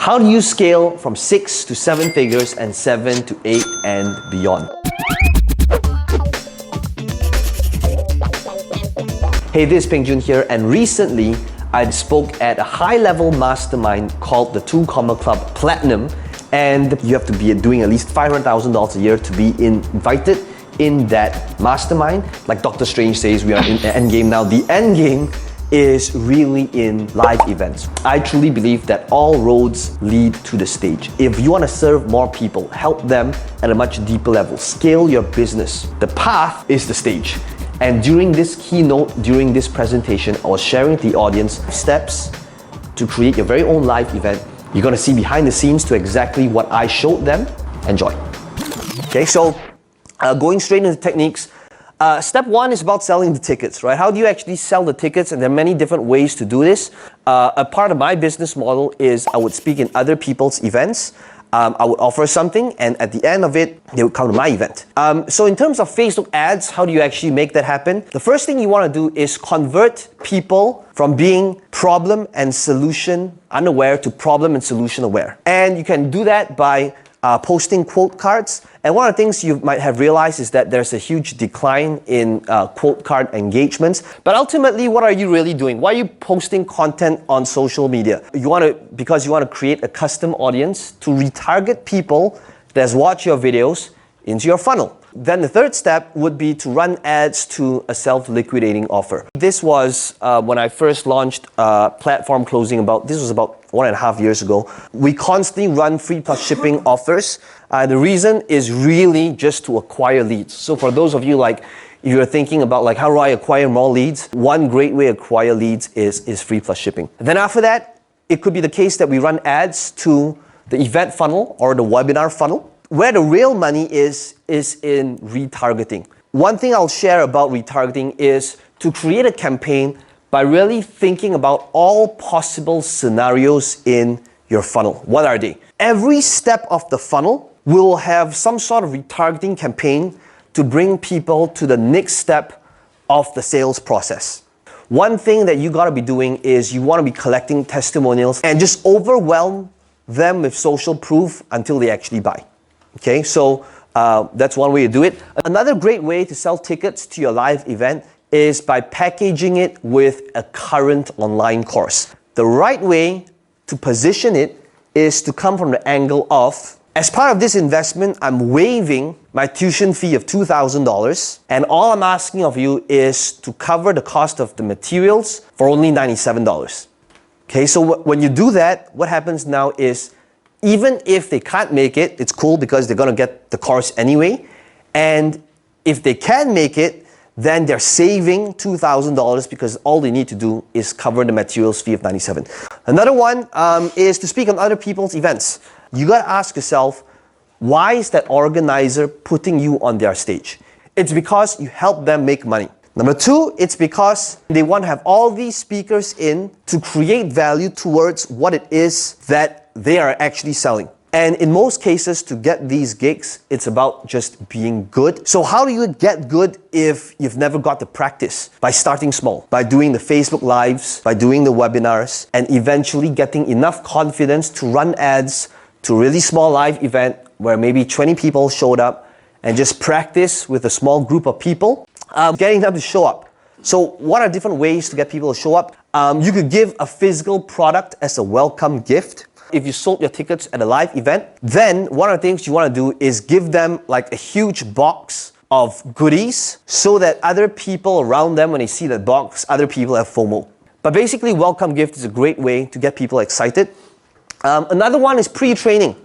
How do you scale from 6 to 7 figures and 7 to 8 and beyond? Hey, this is Peng Joon here, and recently I spoke at a high-level mastermind called the 2 Comma Club Platinum, and you have to be doing at least $500,000 a year to be invited in that mastermind. Like Doctor Strange says, we are in the end game now. The end game is really in live events. I truly believe that all roads lead to the stage. If you want to serve more people, help them at a much deeper level, scale your business, the path is the stage. And during this keynote, during this presentation, I was sharing with the audience steps to create your very own live event. You're gonna see behind the scenes to exactly what I showed them. Enjoy. Okay, so going straight into techniques. Step 1 is about selling the tickets, right? How do you actually sell the tickets? And there are many different ways to do this. A part of my business model is I would speak in other people's events. I would offer something, and at the end of it, they would come to my event. So in terms of Facebook ads, how do you actually make that happen? The first thing you want to do is convert people from being problem and solution unaware to problem and solution aware. And you can do that by posting quote cards. And one of the things you might have realized is that there's a huge decline in quote card engagements. But ultimately, what are you really doing? Why are you posting content on social media? Because you want to create a custom audience to retarget people that watch your videos into your funnel. Then the third step would be to run ads to a self-liquidating offer. This was when I first launched Platform Closing this was about 1.5 years ago. We constantly run free plus shipping offers. The reason is really just to acquire leads. So for those of you if you're thinking about how do I acquire more leads, one great way to acquire leads is free plus shipping. And then after that, it could be the case that we run ads to the event funnel or the webinar funnel. Where the real money is in retargeting. One thing I'll share about retargeting is to create a campaign by really thinking about all possible scenarios in your funnel. What are they? Every step of the funnel will have some sort of retargeting campaign to bring people to the next step of the sales process. One thing that you gotta be doing is you wanna be collecting testimonials and just overwhelm them with social proof until they actually buy. Okay, so that's one way to do it. Another great way to sell tickets to your live event is by packaging it with a current online course. The right way to position it is to come from the angle of, as part of this investment, I'm waiving my tuition fee of $2,000, and all I'm asking of you is to cover the cost of the materials for only $97. Okay, so when you do that, what happens now is, even if they can't make it, it's cool because they're gonna get the course anyway. And if they can make it, then they're saving $2,000 because all they need to do is cover the materials fee of $97. Another one is to speak on other people's events. You gotta ask yourself, why is that organizer putting you on their stage? It's because you help them make money. Number 2, it's because they want to have all these speakers in to create value towards what it is that they are actually selling. And in most cases, to get these gigs, it's about just being good. So how do you get good if you've never got the practice? By starting small, by doing the Facebook Lives, by doing the webinars, and eventually getting enough confidence to run ads to a really small live event where maybe 20 people showed up, and just practice with a small group of people, getting them to show up. So what are different ways to get people to show up? You could give a physical product as a welcome gift. If you sold your tickets at a live event, then one of the things you want to do is give them a huge box of goodies so that other people around them, when they see that box, other people have FOMO. But basically, welcome gift is a great way to get people excited. Another one is pre-training.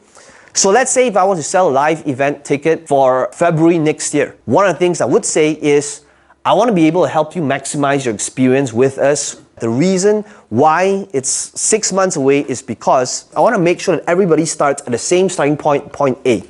So let's say if I want to sell a live event ticket for February next year, one of the things I would say is, I want to be able to help you maximize your experience with us. The reason why it's 6 months away is because I want to make sure that everybody starts at the same starting point, point A.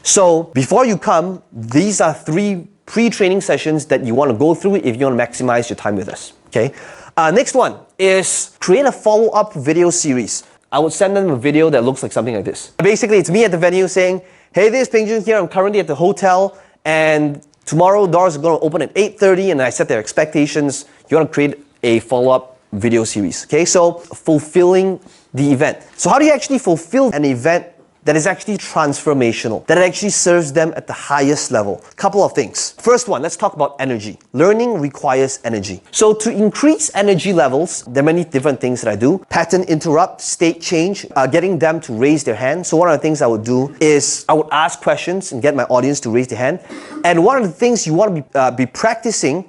So before you come, these are 3 pre-training sessions that you want to go through if you want to maximize your time with us. Okay. Next one is create a follow-up video series. I would send them a video that looks like something like this. Basically, it's me at the venue saying, hey, this is Peng Joon here. I'm currently at the hotel, and tomorrow doors are going to open at 8:30, and I set their expectations. You want to create a follow-up video series. Okay, so fulfilling the event. So how do you actually fulfill an event that is actually transformational, that actually serves them at the highest level? Couple of things. First one, let's talk about energy. Learning requires energy. So to increase energy levels, there are many different things that I do. Pattern interrupt, state change, getting them to raise their hand. So one of the things I would do is I would ask questions and get my audience to raise their hand. And one of the things you want to be practicing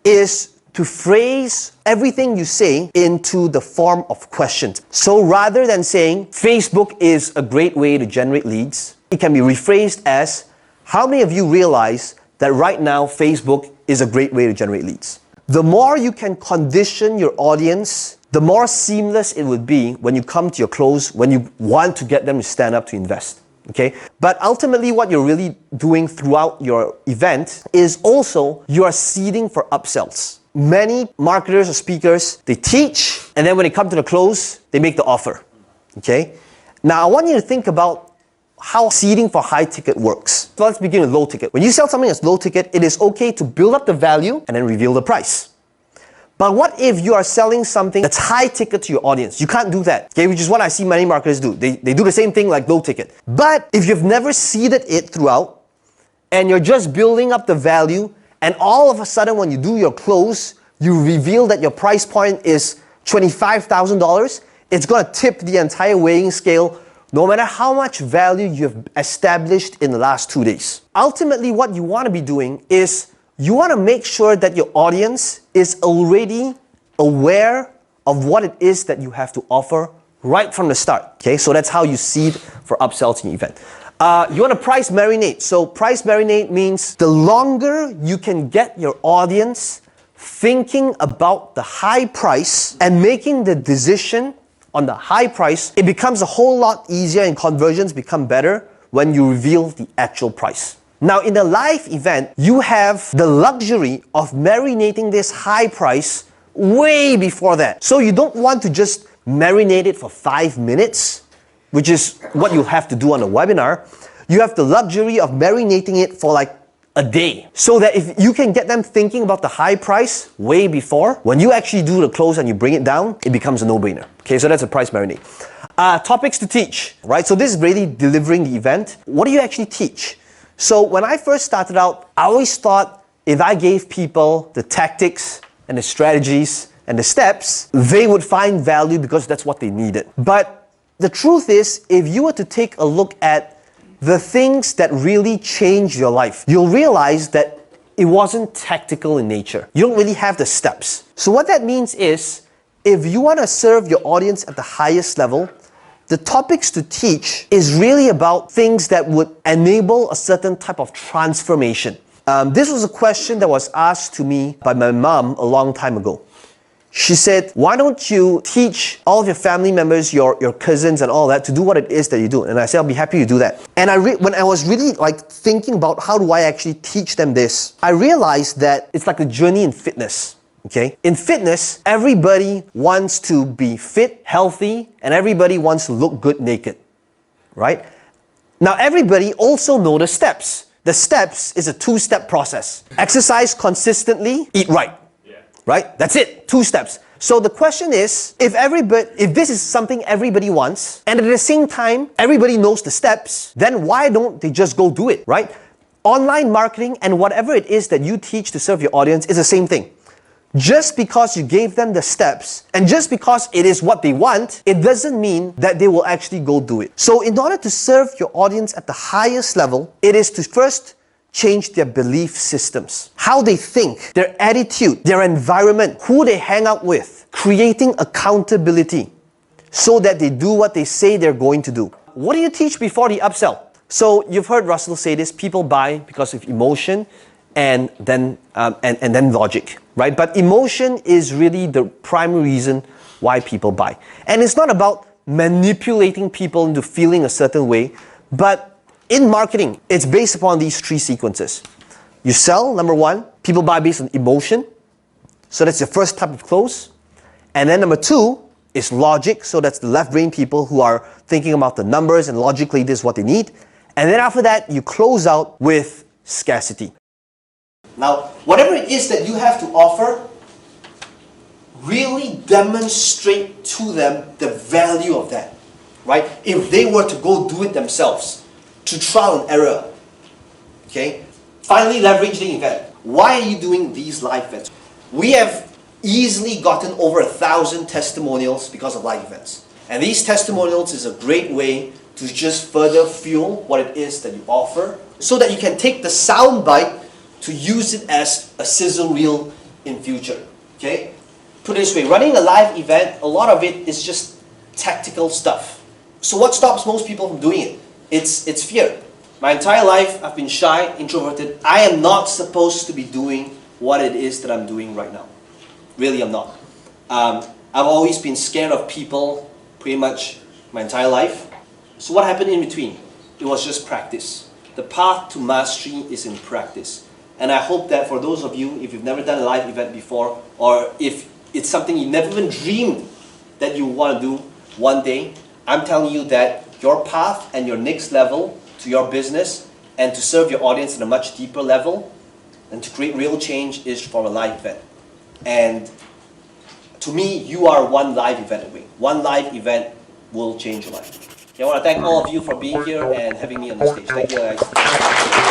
is to phrase everything you say into the form of questions. So rather than saying, Facebook is a great way to generate leads, it can be rephrased as, how many of you realize that right now Facebook is a great way to generate leads? The more you can condition your audience, the more seamless it would be when you come to your close, when you want to get them to stand up to invest. Okay? But ultimately what you're really doing throughout your event is also you are seeding for upsells. Many marketers or speakers, they teach, and then when they come to the close, they make the offer. Okay? Now I want you to think about how seeding for high ticket works. So let's begin with low ticket. When you sell something that's low ticket, it is okay to build up the value and then reveal the price. But what if you are selling something that's high ticket to your audience? You can't do that, okay? Which is what I see many marketers do. They do the same thing like low ticket. But if you've never seeded it throughout, and you're just building up the value, and all of a sudden when you do your close, you reveal that your price point is $25,000, it's going to tip the entire weighing scale no matter how much value you've established in the last 2 days. Ultimately, what you want to be doing is you want to make sure that your audience is already aware of what it is that you have to offer right from the start. Okay, so that's how you seed for upsells in your event. You want to price marinate. So price marinate means the longer you can get your audience thinking about the high price and making the decision on the high price, it becomes a whole lot easier and conversions become better when you reveal the actual price. Now in a live event, you have the luxury of marinating this high price way before that. So you don't want to just marinate it for 5 minutes, which is what you have to do on a webinar. You have the luxury of marinating it for like a day, so that if you can get them thinking about the high price way before, when you actually do the close and you bring it down, it becomes a no-brainer. Okay, so that's a price marinate. Topics to teach, right? So this is really delivering the event. What do you actually teach? So when I first started out, I always thought if I gave people the tactics and the strategies and the steps, they would find value because that's what they needed. But the truth is, if you were to take a look at the things that really change your life, you'll realize that it wasn't tactical in nature. You don't really have the steps. So what that means is, if you want to serve your audience at the highest level, the topics to teach is really about things that would enable a certain type of transformation. This was a question that was asked to me by my mom a long time ago. She said, why don't you teach all of your family members, your cousins and all that to do what it is that you do? And I said, I'll be happy to do that. And when I was really thinking about how do I actually teach them this, I realized that it's like a journey in fitness. Okay? In fitness, everybody wants to be fit, healthy, and everybody wants to look good naked. Right? Now everybody also knows the steps. The steps is a 2-step process. Exercise consistently, eat right. Right? That's it. 2 steps. So the question is, if this is something everybody wants, and at the same time, everybody knows the steps, then why don't they just go do it, right? Online marketing and whatever it is that you teach to serve your audience is the same thing. Just because you gave them the steps, and just because it is what they want, it doesn't mean that they will actually go do it. So in order to serve your audience at the highest level, it is to first change their belief systems, how they think, their attitude, their environment, who they hang out with, creating accountability so that they do what they say they're going to do. What do you teach before the upsell? So you've heard Russell say this, people buy because of emotion and then logic, right? But emotion is really the primary reason why people buy. And it's not about manipulating people into feeling a certain way, but in marketing, it's based upon these 3 sequences. You sell, number 1, people buy based on emotion. So that's your first type of close. And then number 2 is logic. So that's the left brain people who are thinking about the numbers and logically this is what they need. And then after that, you close out with scarcity. Now, whatever it is that you have to offer, really demonstrate to them the value of that, right? If they were to go do it themselves, to trial and error, okay? Finally, leveraging event. Why are you doing these live events? We have easily gotten over 1,000 testimonials because of live events. And these testimonials is a great way to just further fuel what it is that you offer, so that you can take the sound bite to use it as a sizzle reel in future, okay? Put it this way, running a live event, a lot of it is just tactical stuff. So what stops most people from doing it? It's fear. My entire life, I've been shy, introverted. I am not supposed to be doing what it is that I'm doing right now. Really, I'm not. I've always been scared of people pretty much my entire life. So what happened in between? It was just practice. The path to mastery is in practice. And I hope that for those of you, if you've never done a live event before, or if it's something you never even dreamed that you want to do one day, I'm telling you that your path and your next level to your business and to serve your audience at a much deeper level and to create real change is from a live event. And to me, you are one live event away. One live event will change your life. I want to thank all of you for being here and having me on the stage. Thank you, guys.